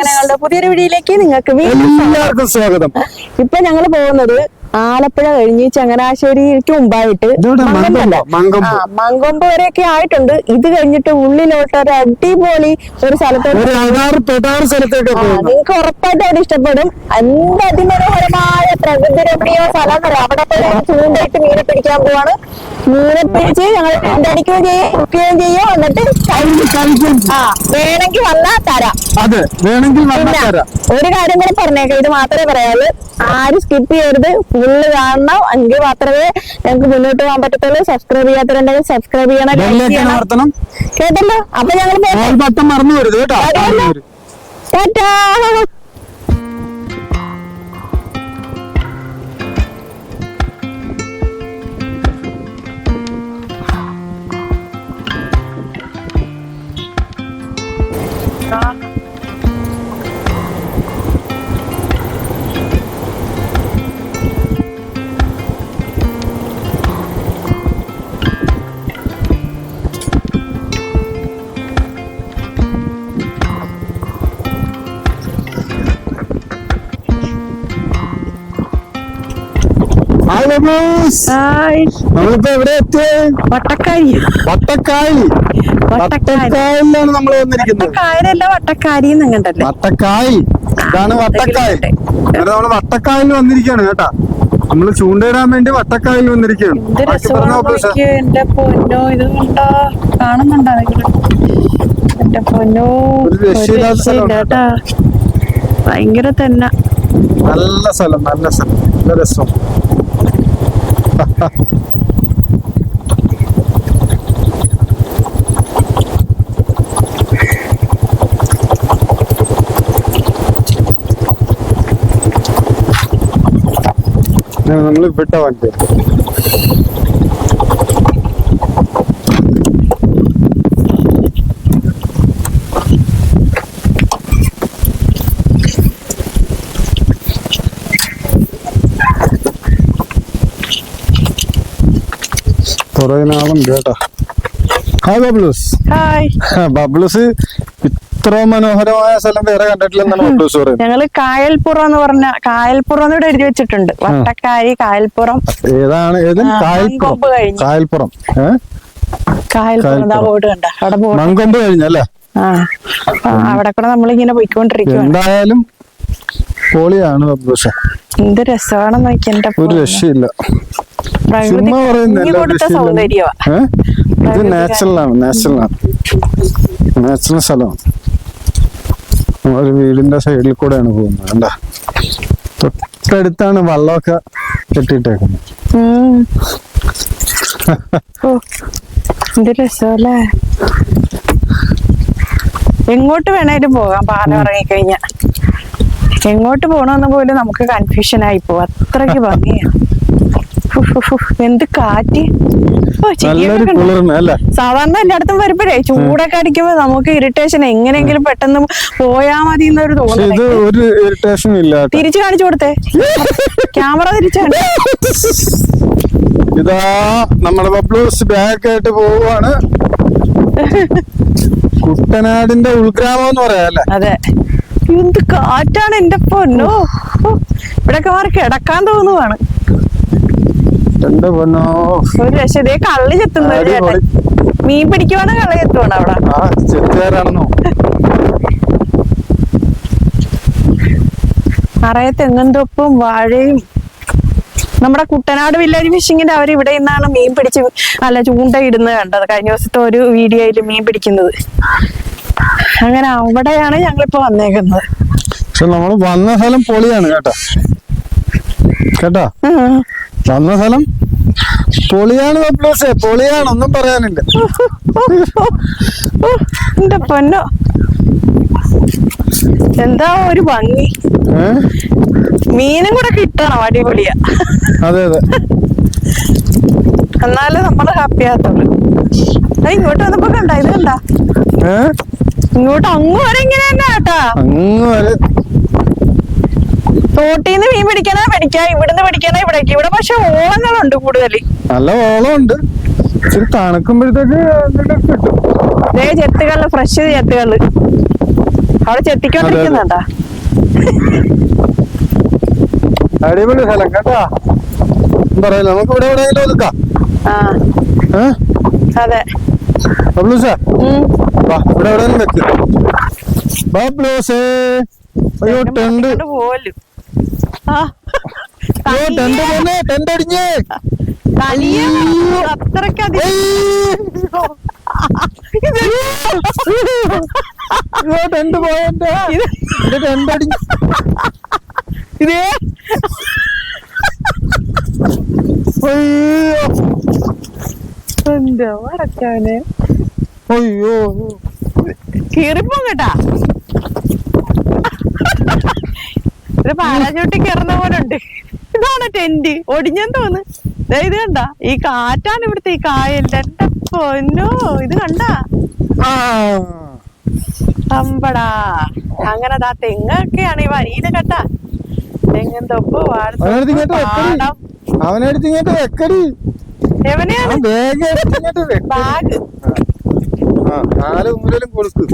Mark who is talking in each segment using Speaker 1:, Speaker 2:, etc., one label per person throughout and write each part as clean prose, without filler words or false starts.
Speaker 1: ഞങ്ങളുടെ പുതിയൊരു വീഡിയോയിലേക്ക് നിങ്ങൾക്ക് എല്ലാവർക്കും സ്വാഗതം. ഇപ്പൊ ഞങ്ങൾ പോകുന്നത് ആലപ്പുഴ കഴിഞ്ഞ് ചങ്ങനാശ്ശേരിക്ക് മുമ്പായിട്ട് മങ്കൊമ്പ് വരെയൊക്കെ ആയിട്ടുണ്ട്. ഇത് കഴിഞ്ഞിട്ട് ഉള്ളിലോട്ട് ഒരു അടിപൊളി ഒരു സ്ഥലത്തോട്ട് നിങ്ങൾക്ക് ഉറപ്പായിട്ട് അവിടെ ഇഷ്ടപ്പെടും. എന്ത് അതിമനോഹരമായ പ്രകൃതി രമണീയ സ്ഥലം പറയാം. അവിടെ ചൂണ്ടായിട്ട് മീനെ പിടിക്കാൻ പോവാണ്. മീനെ പിടിച്ച് ഞങ്ങൾ അടിക്കുകയും ചെയ്യും, കുക്കുകയും ചെയ്യും. എന്നിട്ട് വേണമെങ്കിൽ വന്നാൽ തരാം. ഒരു കാര്യം കൂടെ പറഞ്ഞേക്കാം, ഇത് മാത്രമേ പറയാനുള്ളൂ. ആരും സ്കിപ്പ് ചെയ്യരുത്, ഫുള്ള് കാണണം. എങ്കിൽ മാത്രമേ ഞങ്ങൾക്ക് മുന്നോട്ട് പോകാൻ പറ്റത്തുള്ളൂ. സബ്സ്ക്രൈബ് ചെയ്യാത്തവരുണ്ടെങ്കിൽ സബ്സ്ക്രൈബ് ചെയ്യണം, കേട്ടല്ലോ. അപ്പൊ ഞങ്ങൾ ടാറ്റാ.
Speaker 2: നമ്മളിപ്പോ എവിടെ എത്തിയ വട്ടക്കായിലാണ് നമ്മൾ വന്നിരിക്കുന്നത്.
Speaker 1: വട്ടക്കാരി
Speaker 2: വട്ടക്കായി, ഇതാണ് വട്ടക്കായൽ. നമ്മള് വട്ടക്കായലിൽ വന്നിരിക്കുകയാണ് കേട്ടാ. നമ്മള് ചൂണ്ടയിടാൻ വേണ്ടി വട്ടക്കായലിൽ വന്നിരിക്കുകയാണ്.
Speaker 1: എന്റെ പൊന്നോ, ഇത് കണ്ടോ, കാണുന്നുണ്ടോ? എന്റെ പൊന്നോ, കേട്ടാ, ഭയങ്കര തന്നെ
Speaker 2: നല്ല സ്ഥലം, നല്ല സ്ഥലം, നല്ല രസം. നമ്മള് വിട്ട വണ്ടി കേട്ടാ. ഹായ് ബബ്ലൂസ്. ബബ്ലൂസ് ഇത്ര മനോഹരമായ സ്ഥലം വേറെ കണ്ടിട്ടില്ലെന്നാണ് ബബ്ലൂസ് പറയുന്നത്.
Speaker 1: ഞങ്ങള് കായൽപ്പുറം എന്ന് പറഞ്ഞ കായൽപ്പുറം ഇവിടെ എഴുതി വെച്ചിട്ടുണ്ട്. വട്ടക്കാരി, കായൽപ്പുറം.
Speaker 2: ഏതാണ്? കായൽപ്പുറം മങ്കൊമ്പ് കഴിഞ്ഞല്ലേ?
Speaker 1: അവിടെ കൂടെ നമ്മളിങ്ങനെ പോയിക്കൊണ്ടിരിക്കും.
Speaker 2: എന്തായാലും പൊളിയാണ് ബബ്ലൂസ്.
Speaker 1: എന്ത് രസമാണെന്ന് നോക്കി. എന്റെ
Speaker 2: ഒരു രക്ഷയില്ല.
Speaker 1: പ്രകൃതി കൊടുത്ത സൗന്ദര്യമാ.
Speaker 2: ഇത് നാച്ചുറലാണ്, നാച്ചുറൽ സ്ഥലമാണ്. ഒരു വീടിന്റെ സൈഡിൽ കൂടെയാണ് പോകുന്നത്. എന്താ തൊട്ടടുത്താണ് വള്ളമൊക്കെ കെട്ടിയിട്ടേക്കുന്നത്.
Speaker 1: എന്ത് രസമല്ലേ. എങ്ങോട്ട് വേണേലും പോകാം. പാലം ഇറങ്ങിക്കഴിഞ്ഞാ എങ്ങോട്ട് പോകണമെന്ന് പോലും നമുക്ക് കൺഫ്യൂഷൻ ആയി പോകും. അത്രയ്ക്ക് ഭംഗിയാ. എന്ത് കാറ്റ്. സാധാരണ എല്ലായിടത്തും വരുമ്പോഴേ ചൂടൊക്കെ അടിക്കുമ്പോ നമുക്ക് ഇറിറ്റേഷൻ, എങ്ങനെയെങ്കിലും പെട്ടെന്ന് പോയാ മതി എന്നൊരു തോന്നുന്നു. തിരിച്ചു കാണിച്ചു കൊടുത്തേ, ക്യാമറ തിരിച്ചു.
Speaker 2: ഇതാ നമ്മുടെ ബബ്ലൂസ് ബാക്ക് ആയിട്ട് പോവാണ്. കുട്ടനാടിന്റെ ഉൾഗ്രാമം എന്ന് പറയാല്ലേ?
Speaker 1: അതെ. എന്ത് കാറ്റാണ് എന്റെ പൊന്നോ. ഇവിടെയൊക്കെ മാറി കിടക്കാൻ തോന്നുവാണ്. ഒരു രക്ഷ. കള്ളി ചെത്തുന്നത് മീൻ പിടിക്കുവാണ്, കള്ളി ചെത്തുവാണ് അവിടെ. നിറയെ തെങ്ങുംതൊപ്പും വാഴയും. നമ്മുടെ കുട്ടനാട് വില്ലേജ് ഫിഷിങ്ങിന്റെ അവർ ഇവിടെ നിന്നാണ് മീൻ പിടിച്ച് ചൂണ്ട ഇടുന്നത് കണ്ടത് കഴിഞ്ഞ ദിവസത്തെ ഒരു വീഡിയോയില് മീൻ പിടിക്കുന്നത്. അങ്ങനെ അവിടെയാണ് ഞങ്ങളിപ്പോ വന്നേക്കുന്നത്.
Speaker 2: നമ്മള് വന്ന സ്ഥലം പൊളിയാണ് കേട്ടോ. വന്ന സ്ഥലം പൊളിയാണ് ബബ്ലൂസേ, പൊളിയാണ്, ഒന്നും പറയാനില്ല.
Speaker 1: എന്റെ പൊന്നോ, എന്താ ഒരു ഭംഗി. മീനും കൂടെ കിട്ടണം, അടിപൊളിയാ.
Speaker 2: അതെ അതെ.
Speaker 1: എന്നാലും നമ്മള് ഹാപ്പി ആകത്തുള്ളൂ. ഇങ്ങോട്ട് വന്നപ്പോ കണ്ട, ഇത് കണ്ട, ഇങ്ങോട്ട് അങ്ങ് വരെ ഇങ്ങനെ തന്നെ കേട്ടാ.
Speaker 2: അങ്ങ് വരെ
Speaker 1: തോട്ടീന്ന് മീൻ പിടിക്കാനാ പഠിക്കാം, ഇവിടുന്ന് പിടിക്കാനാ ഇവിടേക്ക്. ഇവിടെ പക്ഷെ ഓളങ്ങളുണ്ട് കൂടുതൽ.
Speaker 2: നല്ല ഓളമുണ്ട്. തണുക്കുമ്പോഴത്തേക്ക്
Speaker 1: ചെത്ത് ചെത്തുകള് ഫ്രഷ് ചെത്തുകള് അവിടെ ചെത്തിക്കൊണ്ടിരിക്കുന്നുണ്ടാ.
Speaker 2: അടിപൊളി സ്ഥലം കേട്ടാ. എന്താ പറയാ, നമുക്ക് ഇവിടെ എവിടെയെങ്കിലും ഒതുക്കാം.
Speaker 1: അതെ.
Speaker 2: ബബ്ലൂസേ വാ, ഇവിടെ എവിടെയെങ്കിലും വെക്ക്. ബബ്ലൂസേ, അയ്യോ ടെന്റ്
Speaker 1: പോലും
Speaker 2: ടെന്റ് പോലെ ടെന്റ് അടിഞ്ഞേ
Speaker 1: അത്രക്കധികം
Speaker 2: ടെന്റ് പോയെന്റെ ടെന്റ് അടിഞ്ഞു.
Speaker 1: ഇതേ എന്താ അടച്ചാനെ.
Speaker 2: അയ്യോ
Speaker 1: കീറിപ്പോ കേട്ടാ. ഇത് പാരാചൂട്ടി കയറുന്ന പോലെ ഉണ്ട്. ഇതാണ് ടെന്റ് ഒടിഞ്ഞെന്ന് തോന്നുന്നു. ഇത് കണ്ട, ഈ കാറ്റാണ് ഇവിടുത്തെ ഈ കായലിന്റെ. എന്റെ പൊന്നോ, ഇത് കണ്ട അമ്പടാ. അങ്ങനെ ദാ തെങ്ങൊക്കെയാണ് ഈ വരിയിൽ കേട്ടാ. തെങ്ങും തൊപ്പ് പാടം.
Speaker 2: അവനെടുത്തിങ്ങോട്ട് വെക്കടി.
Speaker 1: എവനെയാണ് ബാഗ്.
Speaker 2: കൊടുക്കും,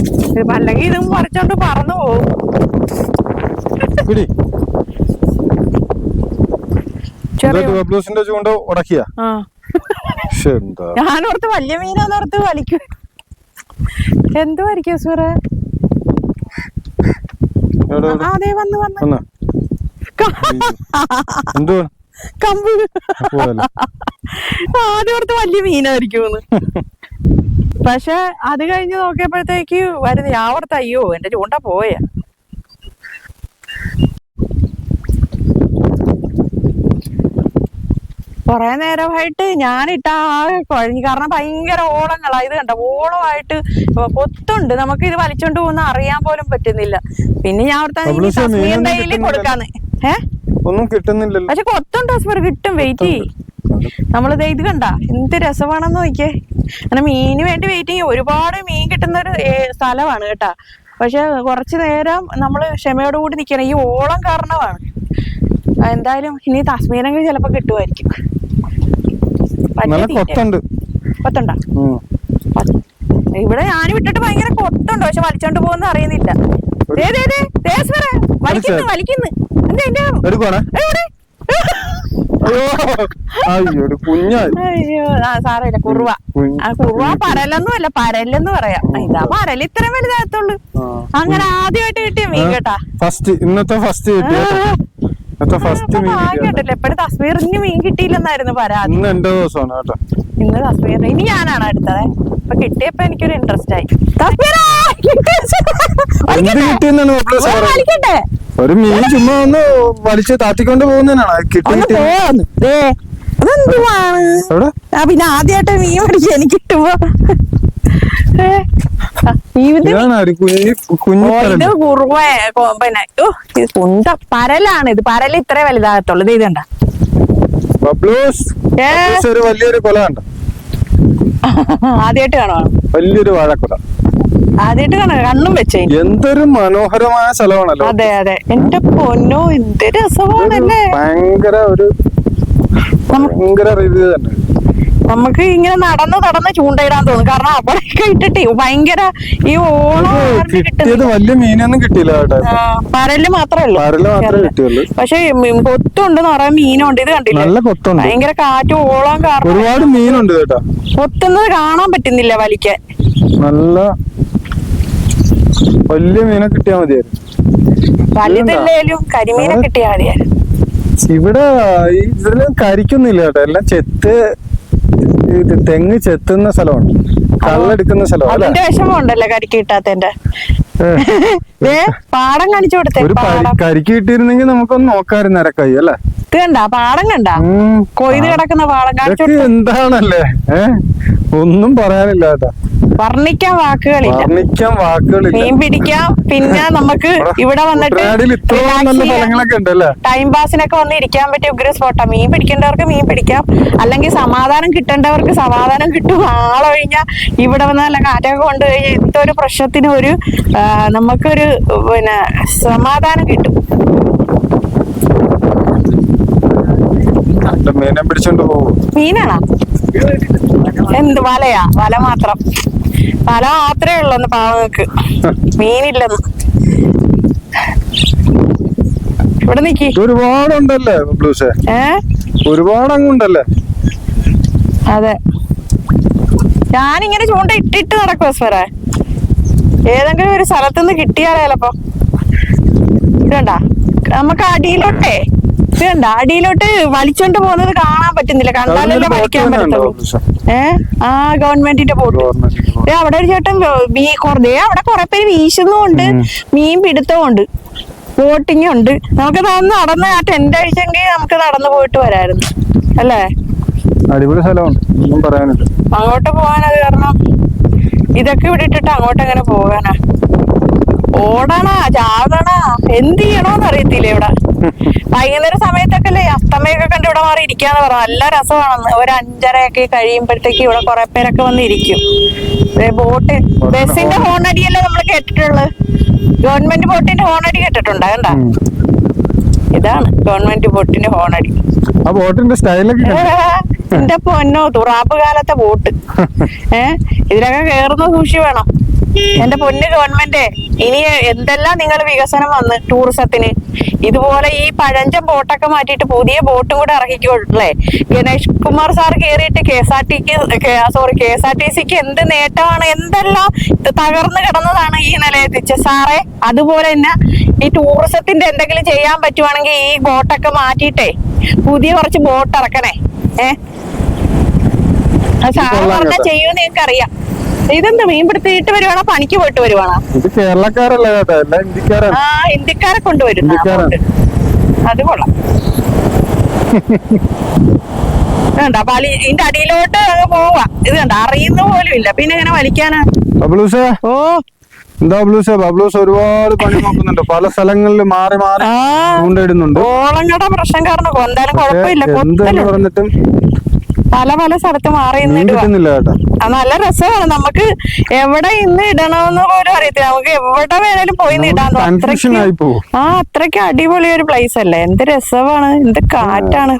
Speaker 1: അല്ലെങ്കിൽ ഇതും പറിച്ചോണ്ട് പറന്നു പോവും.
Speaker 2: ബബ്ലൂസിന്റെ ചൂണ്ട ഉടക്കിയ.
Speaker 1: ഞാനോർത്ത് വലിയ മീനാന്നോർത്ത് വലിക്കും. എന്ത് വലിക്കും സൂറ? അതെ വന്ന് വന്ന് കമ്പ്. ആദ്യോർത്ത് വലിയ മീനായിരിക്കും. പക്ഷെ അത് കഴിഞ്ഞ് നോക്കിയപ്പോഴത്തേക്ക് വരുന്ന ഞാവർത്ത് അയ്യോ എന്റെ ചൂണ്ട പോയ. കൊറേ നേരമായിട്ട് ഞാനിട്ട കുഴഞ്ഞു. കാരണം ഭയങ്കര ഓളങ്ങളാ. ഇത് കണ്ട ഓളമായിട്ട് പൊത്തുണ്ട്. നമുക്ക് ഇത് വലിച്ചോണ്ട് പോകുന്ന അറിയാൻ പോലും പറ്റുന്നില്ല. പിന്നെ ഞാൻ അവിടുത്തെ കൊടുക്കാന്ന്.
Speaker 2: ഒന്നും കിട്ടുന്നില്ല.
Speaker 1: പക്ഷെ കൊത്തുണ്ട് ഹസ്ബർ, കിട്ടും. വെയിറ്റ് ചെയ്യും. നമ്മളിത് ഇത് കണ്ട എന്ത് രസമാണെന്ന് നോക്കിയേ. അങ്ങനെ മീന് വേണ്ടി വെയിറ്റ് ചെയ്യും. ഒരുപാട് മീൻ കിട്ടുന്ന ഒരു സ്ഥലമാണ് കേട്ടാ. പക്ഷെ കുറച്ചു നേരം നമ്മള് ക്ഷമയോടുകൂടി നിക്കണം. ഈ ഓളം കാരണമാണ്. എന്തായാലും ഇനി തസ്മീനെങ്കിൽ ചിലപ്പോ കിട്ടുമായിരിക്കും. കൊത്തുണ്ടോ? ഇവിടെ ഞാൻ വിട്ടിട്ട് ഭയങ്കര കൊത്തുണ്ട്. പക്ഷെ വലിച്ചോണ്ട് പോകുന്ന അറിയുന്നില്ല. വലിക്കുന്നു. അയ്യോ സാരമില്ല. കുറുവ. കുറുവ പരലൊന്നും അല്ല, പരലെന്ന് പറയാം. ഇതാ പരൽ ഇത്രയും വലുതാകത്തുള്ളൂ. അങ്ങനെ ആദ്യമായിട്ട് കിട്ടിയ മീൻ കേട്ടാ.
Speaker 2: ഇന്നത്തെ ഫസ്റ്റ്
Speaker 1: ഭാഗ്യമുണ്ടല്ലോ. എപ്പോഴും തസ്മീറിന് മീൻ കിട്ടിയില്ലെന്നായിരുന്നു പരാതി. ഇന്ന് തസ്മീറിന്. ഇനി ഞാനാണ് അടുത്തത്. അപ്പൊ കിട്ടിയപ്പോ എനിക്കൊരു ഇൻട്രസ്റ്റ് ആയി.
Speaker 2: ഒരു മീൻ ചുമ്മാ ഒന്ന് വലിച്ച് താത്തിക്കൊണ്ട് പോകുന്നതിനാണ്.
Speaker 1: പിന്നെ ആദ്യമായിട്ട് മീൻ പിടിക്കുക എനിക്ക് കിട്ടുമ്പോ. ഇത് കുറുവ പിന്നെ കുണ്ട പരലാണ്. ഇത് പരൽ ഇത്രേ വലുതാകത്തുള്ളൂ. ഇത് ഇതണ്ട
Speaker 2: വലിയൊരു കൊല കണ്ട.
Speaker 1: ആദ്യമായിട്ട് കാണുവാ.
Speaker 2: വലിയൊരു വാഴക്കൊല
Speaker 1: ആദ്യമായിട്ട് കാണാം. കണ്ണും വെച്ചേ.
Speaker 2: എന്തൊരു മനോഹരമായ സ്ഥലമാണല്ലോ.
Speaker 1: അതെ അതെ. എന്റെ പൊന്നോ എന്ത് രസമാണല്ലേ.
Speaker 2: ഭയങ്കര ഒരു ഭയങ്കര രീതി തന്നെ.
Speaker 1: നമുക്ക് ഇങ്ങനെ നടന്ന് ചൂണ്ടയിടാൻ തോന്നും. കാരണം അവിടെയൊക്കെ ഇട്ടിട്ട് ഭയങ്കര ഈ ഓളം
Speaker 2: കിട്ടിയത് വലിയ മീനൊന്നും കിട്ടിയില്ല.
Speaker 1: പരല് മാത്രമേ
Speaker 2: കിട്ടിയുള്ളൂ.
Speaker 1: പക്ഷെ കൊത്തുണ്ടെന്ന് പറയാൻ മീനുണ്ട്. ഇത് കണ്ടില്ല,
Speaker 2: നല്ല കൊത്തുണ്ട്.
Speaker 1: ഭയങ്കര കാറ്റും ഓളം കാരണം
Speaker 2: ഒരുപാട് മീനുണ്ട് കേട്ടോ.
Speaker 1: കൊത്തുന്നത് കാണാൻ പറ്റുന്നില്ല വലിക്കാൻ.
Speaker 2: നല്ല വലിയ മീനെ കിട്ടിയാ മതിയായിരുന്നു.
Speaker 1: വലുതല്ലേലും കരിമീനെ കിട്ടിയാ മതിയായിരുന്നു.
Speaker 2: ഇവിടെ ഇതിലും കരിക്കൊന്നുമില്ല കേട്ടോ. എല്ലാം തെങ്ങ് ചെത്തുന്ന സ്ഥലമാണ്, കള്ളെടുക്കുന്ന സ്ഥലമാണ്.
Speaker 1: അതിന്റെ വിഷമമുണ്ടല്ലോ കരിക്ക് കിട്ടാത്തതിന്റെ. പാടം കാണിച്ചു കൊടുത്തേ.
Speaker 2: ഒരു കരിക്ക് കിട്ടിയിരുന്നെങ്കിൽ നമുക്കൊന്ന് നോക്കാമായിരുന്നു അരക്കായി അല്ലേ.
Speaker 1: ഇത് കണ്ട പാടം കണ്ട കൊയ്ത് കിടക്കുന്ന പാടം കാണിച്ചു.
Speaker 2: എന്താണല്ലേ ഒന്നും പറയാനില്ല കേട്ടാ.
Speaker 1: വർണ്ണിക്കാൻ വാക്കുകളില്ല. മീൻ പിടിക്കാം. പിന്നെ നമുക്ക് ഇവിടെ വന്നിട്ട് ടൈം പാസിനൊക്കെ വന്ന് ഇരിക്കാൻ പറ്റിയ ഉഗ്ര സ്പോട്ടാ. മീൻ പിടിക്കേണ്ടവർക്ക് മീൻ പിടിക്കാം, അല്ലെങ്കിൽ സമാധാനം കിട്ടേണ്ടവർക്ക് സമാധാനം കിട്ടും. ആളൊഴിഞ്ഞാൽ ഇവിടെ വന്ന് നല്ല കാറ്റൊക്കെ കൊണ്ടുകഴിഞ്ഞാൽ എന്തൊരു പ്രശ്നത്തിനും ഒരു നമുക്കൊരു പിന്നെ സമാധാനം കിട്ടും.
Speaker 2: മീനെ പിടിച്ചോണ്ട് പോകും.
Speaker 1: മീനാണോ? എന്ത് വലയാ? വല മാത്രം. വല മാത്രമേ ഉള്ളൂ പാവങ്ങൾക്ക്, മീനില്ലെന്ന്. ഇവിടെ നിക്കി.
Speaker 2: ഒരുപാടുണ്ടല്ലേ ബ്ലൂസേ? ഒരുപാട് അങ്ങുണ്ടല്ലേ?
Speaker 1: അതെ, ഞാനിങ്ങനെ ചൂണ്ട ഇട്ടിട്ട് നടക്കുവോ സ്വര. ഏതെങ്കിലും ഒരു സ്ഥലത്തുനിന്ന് കിട്ടിയാലോ ചിലപ്പോ. ഇതുണ്ട നമുക്ക് അടിയിലോട്ടേ, ഇതുണ്ട അടിയിലോട്ട് വലിച്ചോണ്ട് പോകുന്നത് കാണാൻ പറ്റുന്നില്ല. കണ്ടാലല്ലേ വലിക്കാൻ പറ്റത്തുള്ളൂ. ആ ഗവൺമെന്റിന്റെ ബോട്ട്. അവിടെ ഒരു ചേട്ടൻ അവിടെ കുറെ പേര് വീശുന്നുമുണ്ട്, മീൻ പിടുത്തമുണ്ട്, ബോട്ടിങ്ങും ഉണ്ട്. നമുക്ക് നടന്ന് ആ ടെന്റ് അഴിച്ചെങ്കിൽ നമുക്ക് നടന്നു പോയിട്ട് വരായിരുന്നു അല്ലേ?
Speaker 2: അടിപൊളി സ്ഥലമാണ്, ഒന്നും പറയാനില്ല.
Speaker 1: അങ്ങോട്ട് പോകാനത് കാരണം ഇതൊക്കെ വിട്ടിട്ട് അങ്ങോട്ട് എങ്ങനെ പോകാനാ? ഓടണ ചാടണ എന്ത് ചെയ്യണോന്ന് അറിയത്തില്ല. ഇവിടെ വൈകുന്നേര സമയത്തൊക്കെ അല്ലേ അസ്തമയൊക്കെ കണ്ട് ഇവിടെ മാറി ഇരിക്കാന്ന് പറഞ്ഞു. നല്ല രസമാണെന്ന്. ഒരു 5:30 കഴിയുമ്പോഴത്തേക്ക് ഇവിടെ കുറെ പേരൊക്കെ വന്ന് ഇരിക്കും. ബോട്ട് ബസിന്റെ ഹോണടിയല്ലേ നമ്മൾ കേട്ടിട്ടുള്ളത്. ഗവൺമെന്റ് ബോട്ടിന്റെ ഹോണടി കേട്ടിട്ടുണ്ടോ? കണ്ടാ, ഇതാണ് ഗവൺമെന്റ് ബോട്ടിന്റെ ഹോണടി.
Speaker 2: ആ ബോട്ടിന്റെ സ്റ്റൈലൊക്കെ
Speaker 1: എന്റെ പൊന്നോ, തുറാപ്പ് കാലത്തെ ബോട്ട്. ഇതിലൊക്കെ കേറുന്ന സൂക്ഷി വേണം എന്റെ പൊന്ന് ഗവൺമെന്റ്. ഇനി എന്തെല്ലാം നിങ്ങൾ വികസനം വന്ന് ടൂറിസത്തിന്. ഇതുപോലെ ഈ പഴഞ്ചൻ ബോട്ടൊക്കെ മാറ്റിയിട്ട് പുതിയ ബോട്ടും കൂടെ ഇറക്കിക്കോട്ടെ. ഗണേഷ് കുമാർ സാർ കേറിയിട്ട് KSRTCക്ക് എന്ത് നേട്ടമാണ്, എന്തെല്ലാം തകർന്നു കിടന്നതാണ് ഈ നിലയെത്തിച്ച സാറേ. അതുപോലെ തന്നെ ഈ ടൂറിസത്തിന്റെ എന്തെങ്കിലും ചെയ്യാൻ പറ്റുവാണെങ്കിൽ ഈ ബോട്ടൊക്കെ മാറ്റിയിട്ടേ പുതിയ കുറച്ച് ബോട്ട് ഇറക്കണേ. സാറ് പറഞ്ഞാ ചെയ്യുമെന്ന് നിങ്ങൾക്ക് അറിയാം. ഇതെന്താ മീൻ പിടുത്തിട്ട് വരുവാണോ പണിക്ക് പോയിട്ട് വരുവാണോ?
Speaker 2: ഇത് കേരളക്കാരല്ല കേട്ടോ, എല്ലാം ഇന്ത്യക്കാരാണ്.
Speaker 1: ആ ഇന്ത്യക്കാരെ കൊണ്ടുവരും. അത് കൊള്ളാം. വേണ്ട വലി ഇതിന്റെ അടിയിലോട്ട് അങ്ങ് പോവാ. ഇത് കണ്ട അറിയുന്ന പോലും ഇല്ല, പിന്നെ എങ്ങനെ വലിക്കാനാ?
Speaker 2: ഓ എന്താ ബബ്ലൂസ് ഒരുപാട് പണി നോക്കുന്നുണ്ട്. പല സ്ഥലങ്ങളിൽ മാറി മാറി കൊണ്ടിടുന്നുണ്ട്.
Speaker 1: ഓളങ്ങളുടെ പ്രശ്നം കാരണം എന്തായാലും കുഴപ്പമില്ല.
Speaker 2: എന്തെന്ന് പറഞ്ഞിട്ടും
Speaker 1: പല സ്ഥലത്ത് മാറി
Speaker 2: കിട്ടുന്നില്ല കേട്ടോ.
Speaker 1: നല്ല രസമാണ്. നമുക്ക് എവിടെ ഇന്ന് ഇടണമെന്ന് പോലും അറിയത്തില്ല. നമുക്ക് എവിടെ വേണേലും പോയി ഇടാൻ അത്രയ്ക്ക് അടിപൊളി ഒരു പ്ലേസ് അല്ലേ. എന്ത് രസമാണ്, എന്ത് കാറ്റാണ്.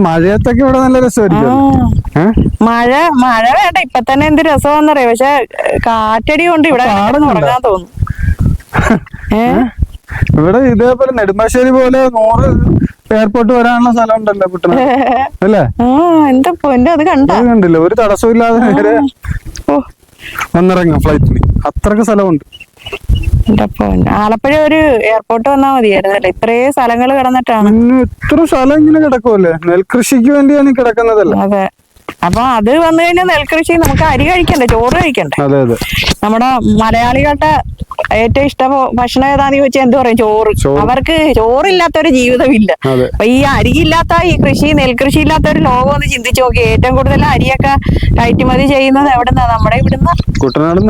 Speaker 2: മഴയത്തൊക്കെ ഇവിടെ നല്ല രസമായിരിക്കും.
Speaker 1: മഴ വേണ്ട, ഇപ്പൊ തന്നെ എന്ത് രസമാണെന്നറിയാം. പക്ഷെ കാറ്റടി കൊണ്ട് ഇവിടെ ഉറങ്ങാൻ തോന്നും.
Speaker 2: ഇവിടെ ഇതേപോലെ നെടുമ്പാശ്ശേരി പോലെ 100 എയർപോർട്ട് വരാനുള്ള സ്ഥലം ഉണ്ടല്ലോ കുട്ടന അല്ലേ?
Speaker 1: എന്താ പൊന്നെ, അത്
Speaker 2: കണ്ടില്ല, ഒരു തടസ്സമില്ലാതെ നേരെ വന്നിറങ്ങാം ഫ്ലൈറ്റിന്. അത്രക്ക് സ്ഥലമുണ്ട്.
Speaker 1: ആലപ്പുഴ ഒരു എയർപോർട്ട് വന്നാ മതിയായിരുന്നല്ലേ? ഇത്രയും സ്ഥലങ്ങൾ കിടന്നിട്ടാണ്.
Speaker 2: ഇത്ര സ്ഥലം ഇങ്ങനെ കിടക്കുമല്ലേ? നെൽകൃഷിക്ക് വേണ്ടിയാണ് കിടക്കുന്നതല്ലേ?
Speaker 1: അതെ. അപ്പൊ അത് വന്നു കഴിഞ്ഞാൽ നെൽകൃഷി നമുക്ക് അരി കഴിക്കണ്ടേ, ചോറ് കഴിക്കണ്ടേ?
Speaker 2: അതെ അതെ.
Speaker 1: നമ്മുടെ മലയാളികളുടെ ഏറ്റവും ഇഷ്ട ഭക്ഷണം ഏതാന്ന് ചോദിച്ചാൽ എന്ത് പറയും? ചോറ്. അവർക്ക് ചോറില്ലാത്തൊരു ജീവിതമില്ല. അപ്പൊ ഈ അരിയില്ലാത്ത, ഈ നെൽകൃഷി ഇല്ലാത്ത ഒരു ലോകം ഒന്ന് ചിന്തിച്ചു നോക്കി. ഏറ്റവും കൂടുതൽ അരിയൊക്കെ കയറ്റുമതി ചെയ്യുന്നത് എവിടുന്നാ? നമ്മുടെ ഇവിടുന്ന്,
Speaker 2: കുട്ടനാട്.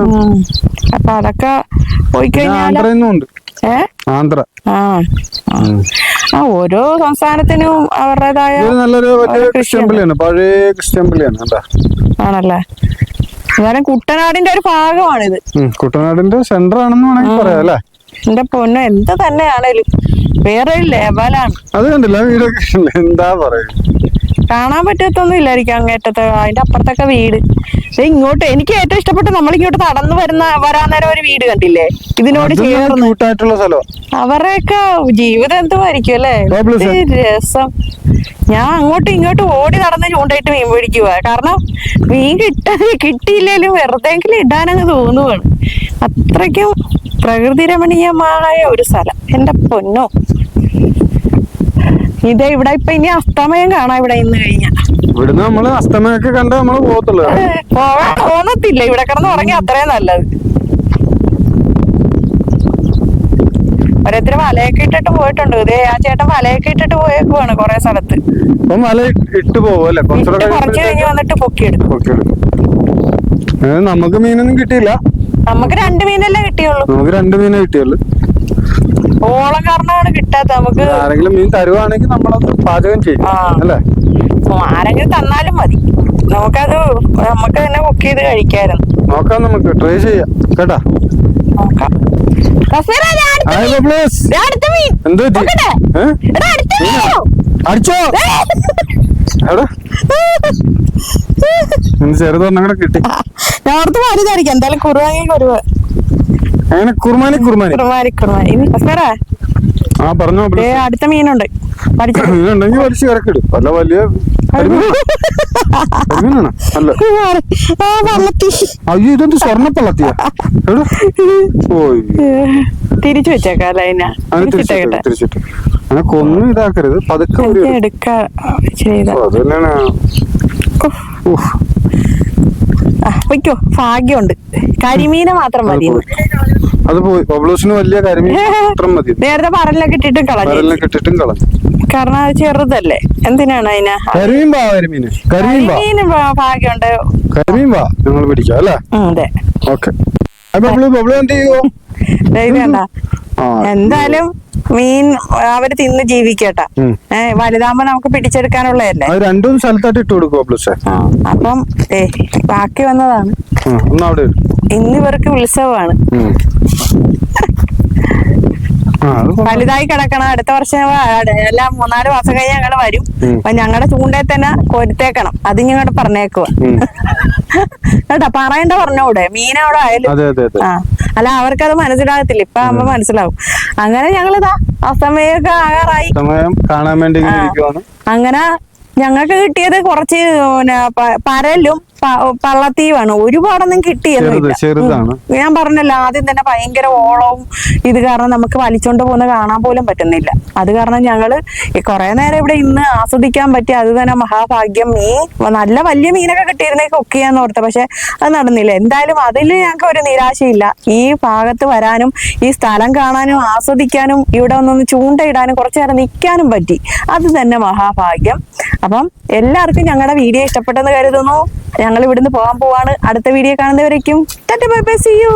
Speaker 1: അപ്പൊ അതൊക്കെ പോയി കഴിഞ്ഞാൽ
Speaker 2: ആന്ധ്ര.
Speaker 1: ഓരോ സംസ്ഥാനത്തിനും അവരുടേതായ
Speaker 2: നല്ലൊരു പഴയ ക്രിസ്ത്യൻ പള്ളിയാണ്
Speaker 1: ആണല്ലേ. എന്നാലും കുട്ടനാടിന്റെ ഒരു ഭാഗമാണിത്.
Speaker 2: കുട്ടനാടിന്റെ സെന്റർ ആണെന്ന് വേണമെങ്കിൽ പറയാം അല്ലേ?
Speaker 1: എന്റെ പൊന്നോ, എന്ത് തന്നെയാണേലും വേറെ ഒരു ലെവലാണ്.
Speaker 2: അത് കണ്ടില്ല വീട്, എന്താ പറയാ,
Speaker 1: കാണാൻ പറ്റത്തൊന്നും ഇല്ലായിരിക്കും അങ്ങേറ്റത്തെ. അതിന്റെ അപ്പുറത്തൊക്കെ വീട്. ഇങ്ങോട്ട് എനിക്ക് ഏറ്റവും ഇഷ്ടപ്പെട്ട് നമ്മളിങ്ങോട്ട് നടന്നു വരാൻ നേരം ഒരു വീട് കണ്ടില്ലേ, ഇതിനോട് ചേർന്ന്. അവരുടെയൊക്കെ ജീവിതം എന്തുമായിരിക്കും അല്ലേ? രസം. ഞാൻ അങ്ങോട്ടും ഇങ്ങോട്ടും ഓടി നടന്ന് ചൂണ്ടായിട്ട് മീൻ പിടിക്കുക. കാരണം മീൻ കിട്ടിയില്ലേലും വെറുതെങ്കിലും ഇടാനങ്ങ് തോന്നുവാണ്. അത്രയ്ക്കും പ്രകൃതി രമണീയമായ ഒരു സ്ഥലം. എന്റെ പൊന്നോ, ഇതേ ഇവിടെ ഇപ്പൊ ഇനി അസ്തമയം കാണാം. ഇവിടെ ഇന്ന് കഴിഞ്ഞാൽ
Speaker 2: ഇവിടുന്ന് നമ്മള് അസ്തമയൊക്കെ കണ്ട് നമ്മള് പോകത്തുള്ളൂ.
Speaker 1: പോകാൻ തോന്നത്തില്ല. ഇവിടെ കിടന്ന് ഉറങ്ങി അത്രയും നല്ലത്. ഓരോരുത്തര് വലയൊക്കെ ഇട്ടിട്ട് പോയിട്ടുണ്ട്. ഇതേ ആ ചേട്ടൻ വലയൊക്കെ ഇട്ടിട്ട് പോയേക്കുവാണ് കൊറേ സ്ഥലത്ത്. കുറച്ച് കഴിഞ്ഞ് വന്നിട്ട് പൊക്കിയെടുക്കും.
Speaker 2: നമുക്ക് മീനൊന്നും കിട്ടിയില്ല.
Speaker 1: നമുക്ക് 2 മീനല്ലേ കിട്ടിയുള്ളൂ.
Speaker 2: നമുക്ക് 2 മീനേ കിട്ടിയുള്ളൂ.
Speaker 1: ഓളം കാരണമാണ് കിട്ടാത്ത. നമുക്ക്
Speaker 2: ആരെങ്കിലും മീൻ തരുവാണെങ്കിൽ നമ്മളത് പാചകം ചെയ്യും അല്ലേ?
Speaker 1: ആരെങ്കിലും തന്നാലും മതി. നമുക്ക് തന്നെ കുക്ക് ചെയ്ത് കഴിക്കായിരുന്നു.
Speaker 2: നോക്കാം, നമുക്ക് ട്രൈ ചെയ്യാം കേട്ടാ.
Speaker 1: നോക്കാം.
Speaker 2: അടിച്ചോ ഇന്ന് ചെറുതൊരെണ്ണം കൂടെ കിട്ടി.
Speaker 1: ഞാൻ ഓർത്ത് വലുതായിരിക്കും. എന്തായാലും കുറുവാങ്ങി കുറുവ.
Speaker 2: അങ്ങനെ കുർമാനി
Speaker 1: ഇനി ഹസ്ബൻഡാ
Speaker 2: ആ പറഞ്ഞോ.
Speaker 1: അടുത്ത മീനുണ്ട്.
Speaker 2: മീനുണ്ടെങ്കിൽ വലിച്ചു കിടക്കിടും. അല്ല വലിയ കരിമീനാണ്. അല്ല അയ്യോ ഇതെന്ത് സ്വർണ്ണപ്പള്ളത്തിയാ?
Speaker 1: തിരിച്ചു വെച്ചേക്കാല്ലേ
Speaker 2: തിരിച്ചിട്ട് അങ്ങനെ കൊന്നും ഇതാക്കരുത്. പതുക്കെ
Speaker 1: എടുക്കാ.
Speaker 2: അത് തന്നെയാണ്.
Speaker 1: വയ്ക്കോ, ഭാഗ്യമുണ്ട്. കരിമീനെ മാത്രം മതി.
Speaker 2: അത് പോയി. ബബ്ലൂസിന് വലിയ കരിമീൻ മാത്രം മതി.
Speaker 1: നേരത്തെ പറലിലൊക്കെ ഇട്ടിട്ടും കളഞ്ഞു. കാരണം അത് ചെറുതല്ലേ. എന്തിനാണ് അതിന് കരിമീന് ഭാഗ്യമുണ്ട്.
Speaker 2: കരിമീൻ വാ ഞങ്ങൾ പിടിക്കാം അല്ലേ?
Speaker 1: അതെ.
Speaker 2: ഓക്കെ. ബബ്ലു എന്ത് ചെയ്യുവോ?
Speaker 1: എന്തായാലും മീൻ അവര് തിന്ന് ജീവിക്കട്ടാ. വലുതാകുമ്പോ നമുക്ക് പിടിച്ചെടുക്കാനുള്ളതല്ലേ.
Speaker 2: രണ്ടും സ്ഥലത്തായിട്ട് ഇട്ട് കൊടുക്കും.
Speaker 1: അപ്പം ബാക്കി വന്നതാണ്. ഇന്ന് ഇവർക്ക് ഉത്സവമാണ്. വലുതായി കിടക്കണം. അടുത്ത വർഷം എല്ലാം 3-4 മാസം കഴിഞ്ഞ് ഞങ്ങള് വരും. അപ്പൊ ഞങ്ങളുടെ ചൂണ്ടയിൽ തന്നെ കൊരുത്തേക്കണം. അത് ഞങ്ങളുടെ പറഞ്ഞേക്കുവാ കേട്ടാ. പറയണ്ട പറഞ്ഞൂടെ, മീനവിടെ ആയാലും. അല്ല അവർക്കത് മനസ്സിലാകത്തില്ല. ഇപ്പൊ ആകുമ്പോ മനസ്സിലാവും. അങ്ങനെ ഞങ്ങളിതാ അസമയൊക്കെ ആകാറായി.
Speaker 2: കാണാൻ വേണ്ടി
Speaker 1: അങ്ങനെ ഞങ്ങൾക്ക് കിട്ടിയത് കുറച്ച് പരലും പള്ളത്തീവാണ്. ഒരുപാടൊന്നും കിട്ടിയെന്നില്ല. ഞാൻ പറഞ്ഞല്ലോ ആദ്യം തന്നെ ഭയങ്കര ഓളവും ഇത് കാരണം നമുക്ക് വലിച്ചോണ്ട് പോകുന്ന കാണാൻ പോലും പറ്റുന്നില്ല. അത് കാരണം ഞങ്ങള് കുറെ നേരം ഇവിടെ ഇന്ന് ആസ്വദിക്കാൻ പറ്റി. അത് തന്നെ മഹാഭാഗ്യം. നല്ല വലിയ മീനൊക്കെ കിട്ടിയിരുന്നേ കുക്ക് ചെയ്യാന്ന് ഓർത്ത. പക്ഷെ അത് നടന്നില്ല. എന്തായാലും അതിൽ ഞങ്ങൾക്ക് ഒരു നിരാശയില്ല. ഈ ഭാഗത്ത് വരാനും ഈ സ്ഥലം കാണാനും ആസ്വദിക്കാനും ഇവിടെ ഒന്നൊന്ന് ചൂണ്ടയിടാനും കുറച്ചു നേരം നിൽക്കാനും പറ്റി. അത് തന്നെ മഹാഭാഗ്യം. അപ്പം എല്ലാവർക്കും ഞങ്ങളുടെ വീഡിയോ ഇഷ്ടപ്പെട്ടെന്ന് കരുതുന്നു. ഞങ്ങൾ ഇവിടുന്ന് പോകാൻ പോവാണ്. അടുത്ത വീഡിയോ കാണുന്നവരേക്കും tata bye bye, see U.